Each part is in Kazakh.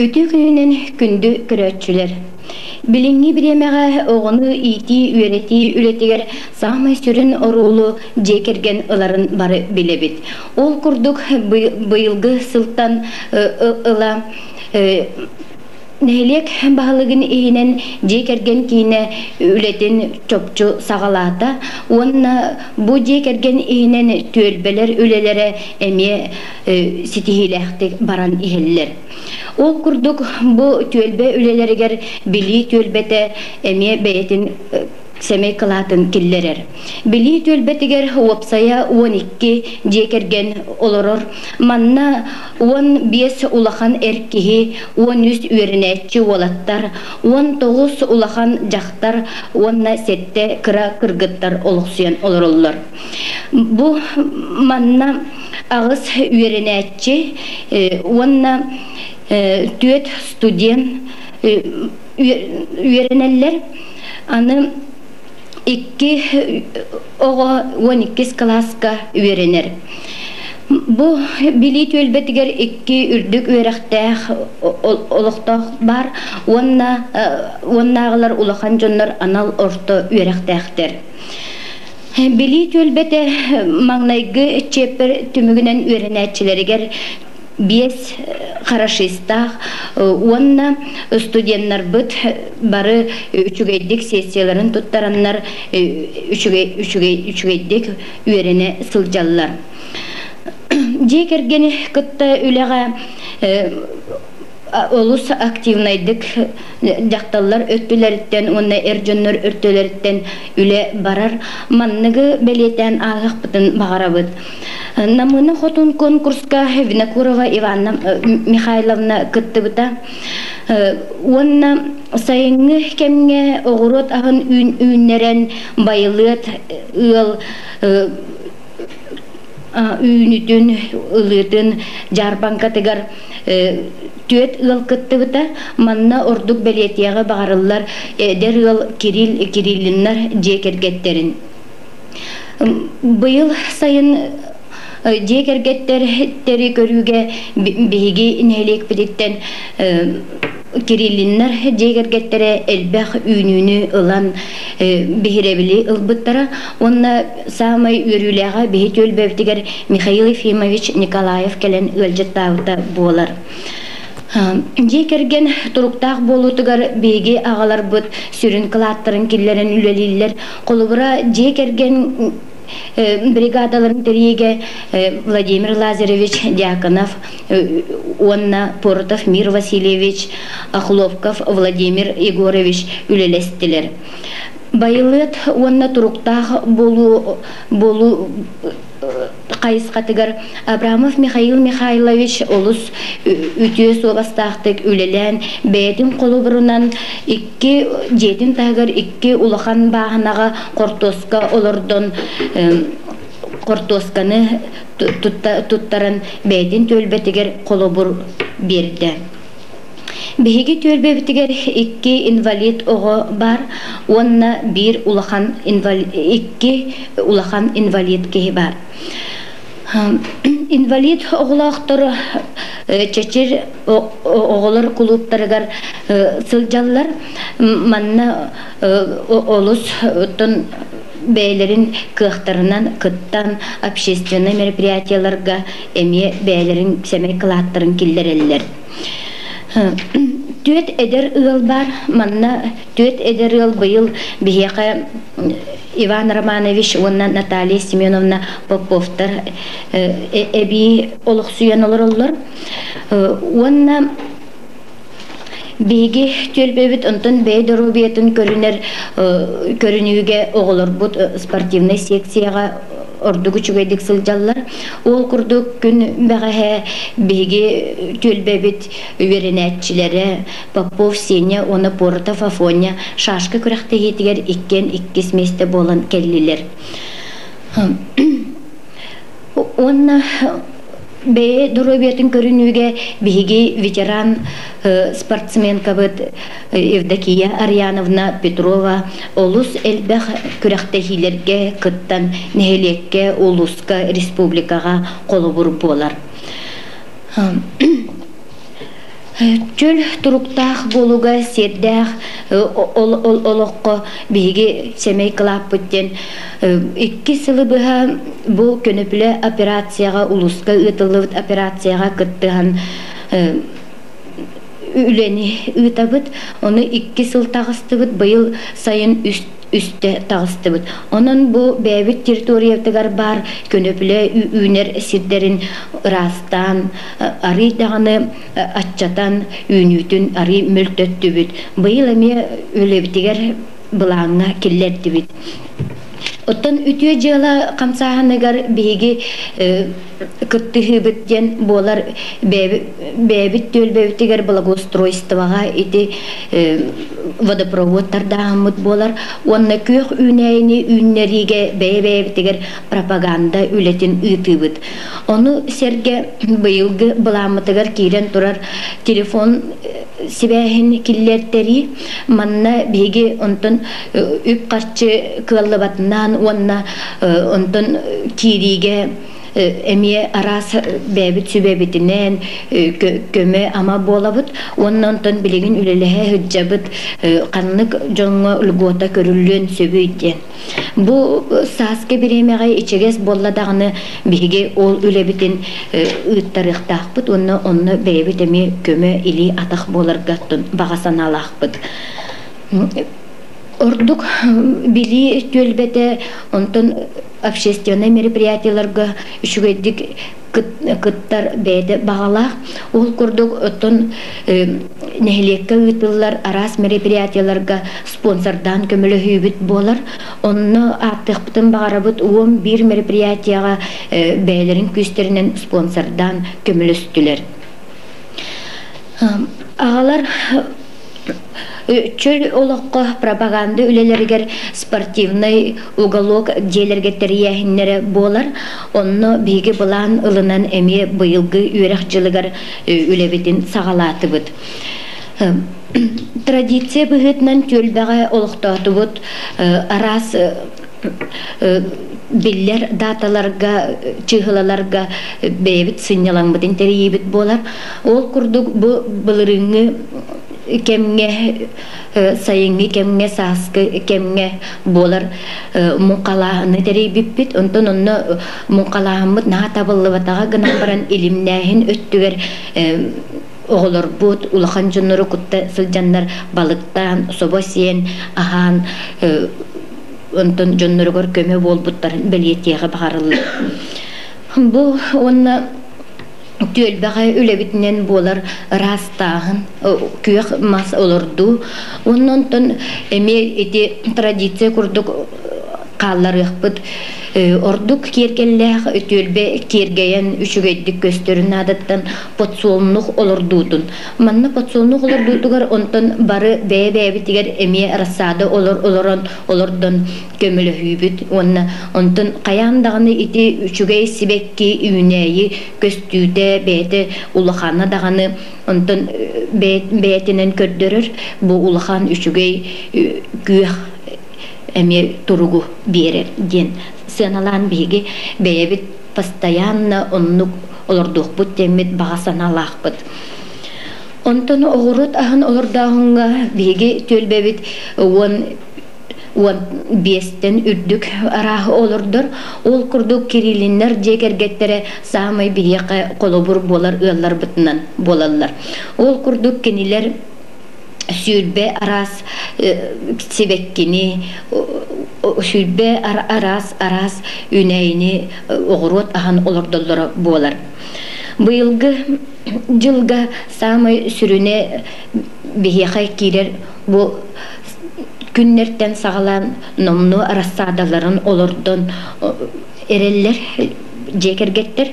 Үтü gününün kündü körötçüler. Bilingi biremeğe oğunu iti üreteti ületiger sağmay sürün orulu cekergen ıların barı bilebit. Ol kurduk bıyılgı sıltan ıla Nehlek bağlığın ihinen cekergen kine ületin çopçu sağalata, onna bu cekergen ihinen tölbeler ülelere emiye sitihilektik baran iheller. Ol kurduk bu tölbe üleleriger bili tölbete emiye beyetin semey kılatın killerer. Bili tölbetiger wopsaya 12 cekergen oloror. Manna 15 ulahan erkihi, 13 üerinetçi olattar, 19 ulahan jaktar, 10 sette kıra kırgıttar oluqsuyan olorullar. Bu manna ağız üerinetçi, 10 tüet studyen üerineller, anı 12 klaska ürenir. Bu bili tölbetiger 2 ürdük ürekteh oluqtaq bar, onnağılar ulahan jonlar anal orta ürektehtir. Bili tölbete mağnaygı çeper tümügünen ürenetçileriger Bies karışıstaq, onna studenlar bıt barı üçügeydik sessiyaların tuttaranlar üçügeydik üerine sıljallar. Cekergeni kıtta üleğe olus aktivnaydık jaktallar öttüleritten onna erjonlar örtüleritten üle barar mannıgı beleten ağaq bıtın bağarabıt. Namına xotun konkurska Vinokurova Ivana Mikhailovna kıttıbıta onna sayıngı kemge oğurot ağın ünleren bayılıt ıl ünüdün ılıdın jarbanka tegar tüet ıl kıttıbıta manna orduk beletiyağı bağırırlar der ıl kirillinler cekergetlerin. Bıyıl sayın cekergetleri körüge bihigi nelik birikten kirillinler cekergetlere elbaq ününü ılan bihirebili ılbıttara onna samay ürüleğe bihi tölbevtiger Mikhail Efimович Nikolaev kelen ılcıttağıta boğalar. Cekergen turuktaq bolutugar bihigi ağalar bıt sürün kılattırın killerin üleliller kolubura cekergen бригадаларын теріге Владимир Лазаревич Дьяконов, Онна Портов Мир Васильевич, Ахловков Владимир Егорович үлелестілер. Байылыт онна туруктах болу кайыскатыгар Абрамов Михаил Михайлович олус үтüе собастактык үлелен бәйтин колубурунан 2 жетин тагыр 2 улахан баһанага кортоска олордон кортосканы туттарын бәйтин төлбетигер колубур берди. Биһиги төлбебитигер 2 инвалид ого бар, онна 1 улахан инвалид 2 улахан инвалид кеһи бар. Инвалид оғлақтыр чечер оғылар клубтарыгар сылжаллар манна олус тон бәйлерин кыhtарынан кыттан общественный мероприятияларга эме бәйлерин семей кылаттырын киллереллер. Түйет эдер ыл бар, манна түйет эдер ыл быйыл бияқа Иван Романович, онна Наталья Семеновна Поповтар эби олық сүйен олар. Онна бейге төлбебіт ұнтын бейдіру бетін көрінуге оғылыр бұд спортивный секцияға ордугу чугайдык сылжаллар ол курдук күн бәғәһә беге төлбәбит үверенәтчиләре Попов Сеня оны Портов Афоня шашка күрәхтә етигәр иккен 2 месте болан келлилер. Онна бе дурубетін көрінуге беге ветеран спортсменка быт Евдокия Арьяновна Петрова олус элбәх күрәхтәһиләргә кыттан нәһелеккә улуска республикага қолы бур болар. Чөл туруктах болуга сердах олоққа биги семей клаппыттен 2 сылы быха бу көнөплө операцияга улуска ытылыбыт операцияга кыттыган үлени ытабыт, оны 2 сыл тагыстыбыт, быйыл сайын үсте тагыстыбыт. Онун бу бәбит территориятыгар бар көнөплө үнер сирдерин растан, ари даганы атчатан үнүтүн ари мөлтөттүбүт. Быйыл эме өлебитигер былаңга киллердибит. Оттон үтүө жыла камсаһаныгар биги кыттыһыбыттен болар бэбит төлбөбүтигер благоустройствага ити водопроводтардаамыт болар. Онна көх үнэйни үннериге бэбитигер пропаганда үлетин ытыбыт. Ону серге быйылгы былаамытыгар кирен турар телефон сибэхин киллертери манна биги онтон үп карчы кыллыбатынан онна онтон кириге эмие арас бэбит сүбэбитинен көмө ама болабыт, оннантон билигин үлелеhe хүджабыт каннык жоңго үлгота көрүлүн сөбүйден. Бу саске биремеге ичегес болладагыны биге ол үлебитин ыттарыктакпыт, онны бэбит эми көмө или атак боларгаттын багасан алакпыт. Ордук били төлбете онтон общественный мероприятияларга үшүгедик кыттар бэде багалах. Ол курдук оттон нехилекке ытыллар арас мероприятияларга спонсордан көмөлөһүүбүт болар. Онны аттыкпытын багарабыт 11 мероприятияга бээлерин күстеринен спонсордан көмөлөстүлер. Агалар чөл олоққа пропаганда үлелергер спортивный уголок желергеттерияхиннері болар. Онны биги бұлан ылынан әме бұйылғы үйрек жылығар үлебетін сағалаты бұд. Традиция бұғытнан төлбәға олықтаты бұд. Арас биллер даталарга, чыгылаларга бейбит сынялаңбытын терейбит болар. Ол күрдік бұлырыңы кемге сайыңы, кемге саскы, кемге болар мұнқалағыны терейбиппит. Онтон онны мұнқалағымыт наға табылы батаға гынан баран илимнәхін өттігер оғылыр бұд, улахан жонныры күтті сылжандар балықтан, собосиен, ахан, онтон жоннырығыр көмі болбуттарын білетеғі бағарылы. Бұл онны төлбәға үлебітінен болар растағын күйек мас олырду. Оннан әме еті традиция күрдік қалларық бұд. Ордук кергелләх төлбе кергейен үшігейдік көстерін адаттан подсолнуқ олырдудun. Манна подсолнуқ олырдудугар онтан бары бәйбітігер әме рассады олырдан көмілі хүйбіт. Онтан қаяндағыны ити үшігей сибекки үйнәйі көстүйді бәйті улахана дағыны онтан бәйтінен көрдірір. Бұл улахан үшігей күйек әме тұруғу берер ден. Сыналан биги бэйбит постоянно оннук олордук бут теммит багасан алакпыт. Онтон оғырыт ахын олордағынға биги төлбебит он бестен үрдік арағы олордыр. Ол күрдік кирилиннер жекергеттере самай биреқе қолыбыр болар ыаллар бытынан болалар. Ол күрдік кенилер сүйілбе арас себеккini сүйілбе арас үнәйini оғырот ахан олордоллары болар. Бұйылғы жылға самай сүріне бейеқай кейлер бұл күннерттен сағалан номну арасадаларын олордон эреллер жекергеттер,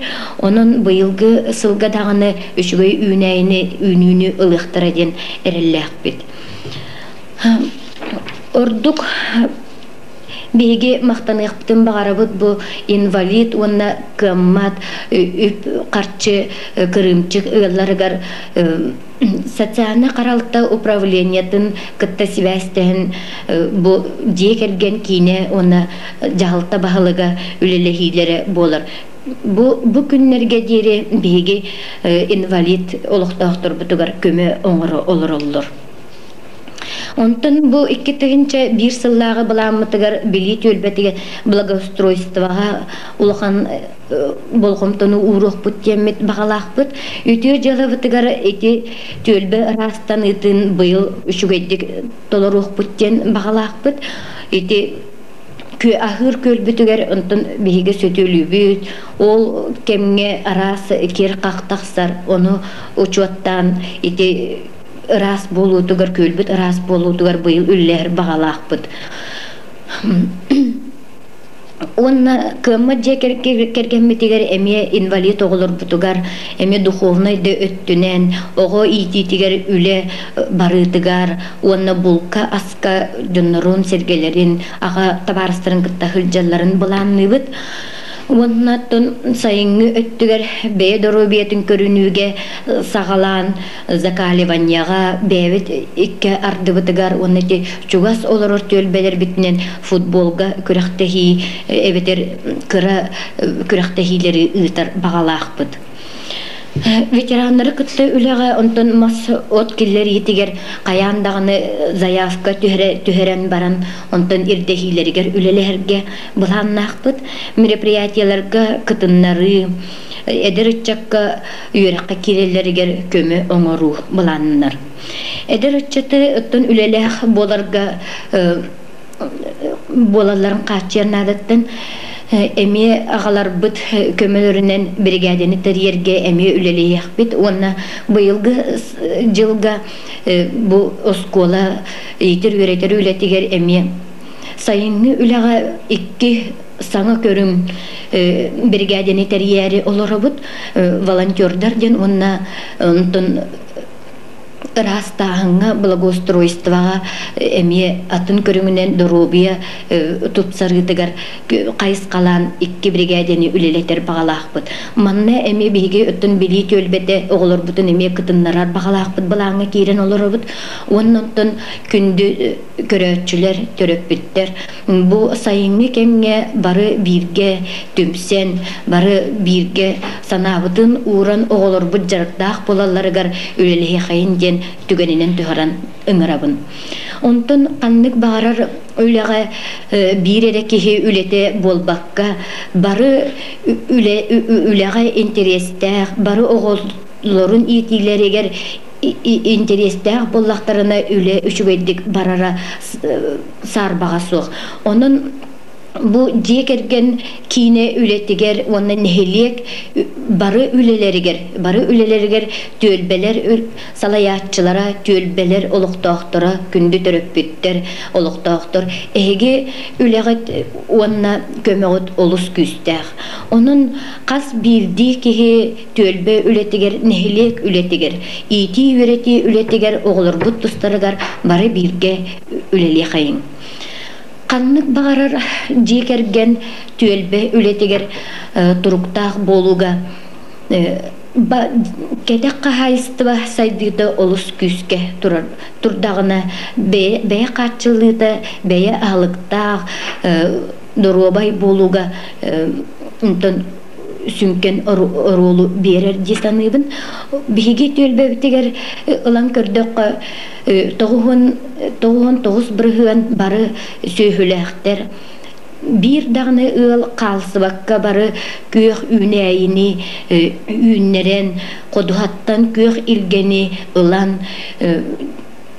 onun быйылгы сылгадағыны үшігөй үнүні ылықтыра ден әрелләқ бет. Ордук беге мақтанықптың бағарабыд бұл инвалид, онна кыммат, үп қарчы, кырымчық ұғыларығар социальный қаралықта управлениятын кытта сивәстен бұл жекерген кейіне оны жағылта бағылыға үлелехилері болар. bu günlerge diri bigi invalid oluktahtır butugar köme oңору olur. Онтон бу 2-тыгынча bir сыллағы буламмытыгар били төлбетиге благоустройствоға улахан болгомтону урух бут теммет багалахпыт. Үтү жалы бутыгар эти төлбе растан ытын быйыл үчүгейдик толорух буттен багалахпыт. Эти ахыр көлбүтүгер онтон биһиге сөтөлүбүт ол кемге арас кер кактаксар ону учуаттан эти рас болутугар көлбүт рас болутугар быйыл үллер багалаакпыт. Онна кымма кергенметигер эме инвалид оголор бутугар эме духовный де өттүнен ого ититигер үле барытыгар онна булка аска жоннорун сергелерин ага табарыстырын кытта хылжалларын буланныбыт. Оннаттон сайыңы өттүгер бе доробиятын көрүнүүгө сагалан закаливанияга бебит икке ардыбытыгар оннати чугас олорор төлбелер битинен футболга күрәхтеһи эбетер кыра күрәхтеһилери ытар багалаакпыт. Ветераннары кытты үлеге онтон мас от киллер етигер каяндагыны заявка түһәрен баран онтон ирдехилергер үлелерге буланнакпыт. Мероприятияларга кытыннары эдерчакка үйрәккә киреллергер көмө оңору буланнар. Эдерчаты оттон үлелех боларга болаларын качырнадыттан эми агалар бит көмөлөрүнөн бригаданы терьерге эми үлелеяк бит онна быйылгы жылга бу оскола итер үретер үлетигер эми сайынны үлага 2 саңа көрүм бригаданы терьери олоробут волонтердар ден онна онтон растаһыңа благоустройствоға эме атын көрүңүнен доробия тупсарытыгар кайыскалан 2 бригаданы үлелетер багалаакпыт. Манна эме биге өттүн били төлбете оголор бутун эме кытыннарар багалаакпыт балаңа кирен олоробут. Оннон күндү көрөчүлөр төрөппүттер. Бу сайыңы кемге бары бирге түмсен бары бирге санабытын уран оголор бут жардак болаларыгар үлелеhe хайын ден түгенинен түһаран ыңырабын. Онтон каннык багарар үлеге бирере кихи үлете болбакка бары үлеге интерестер бары оголлорун итилерегер интерестер боллактарына үле үчүгөйдик барара сарбага сук. Онун бу жекерген кине үлетигер онна нехелек бары үлелеригер төлбелер салаятчылара төлбелер олуктоктора күндү төрөппүттер олуктоктор эге үлегет онна көмөгөт олус күстэх онун кас бирди кихи төлбе үлетигер нехелек үлетигер ити үрети үлетигер оголор бут тустарыгар бары бирге үлели хайын. Каннык багарар жекерген төлбе үлетигер туруктак болуга кетек кахайстыба сайдыда олус күскө турдагына бее катчылыда бее алыктак доробай болуга унтон сүнкен оролу берер дисаныбын биги төлбе битигер ылан көрдөк тоғын бірігін бары сөйхіләқтер. Bir dağını ıl қалсыбаққа бары көк үнәйіні үннерен қодуғаттан көк илгені ылан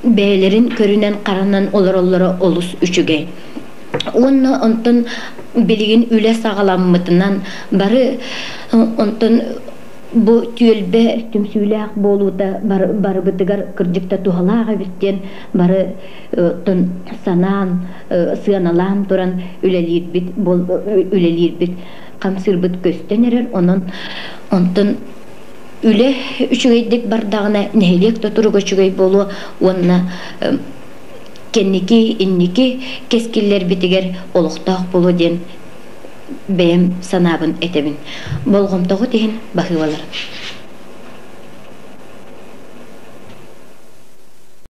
бәйлерін көрінен қаранан олар олыс үшіге. Оны онтын білген үлі сағаламмытынан бары онтын бу төлбе түмсүләк болууда бары бытыгар кырдыкта тухалага биттен бары тон санан сыаналан туран үлелир бит камсыр бит көстенерер онтон үле үчүгейдик бардагына нехелек тотуруга чүгей болу онна кенники инники кескиллер битигер олуктак болу ден бэм санабын этебин болгомтогу теген бахыбалар.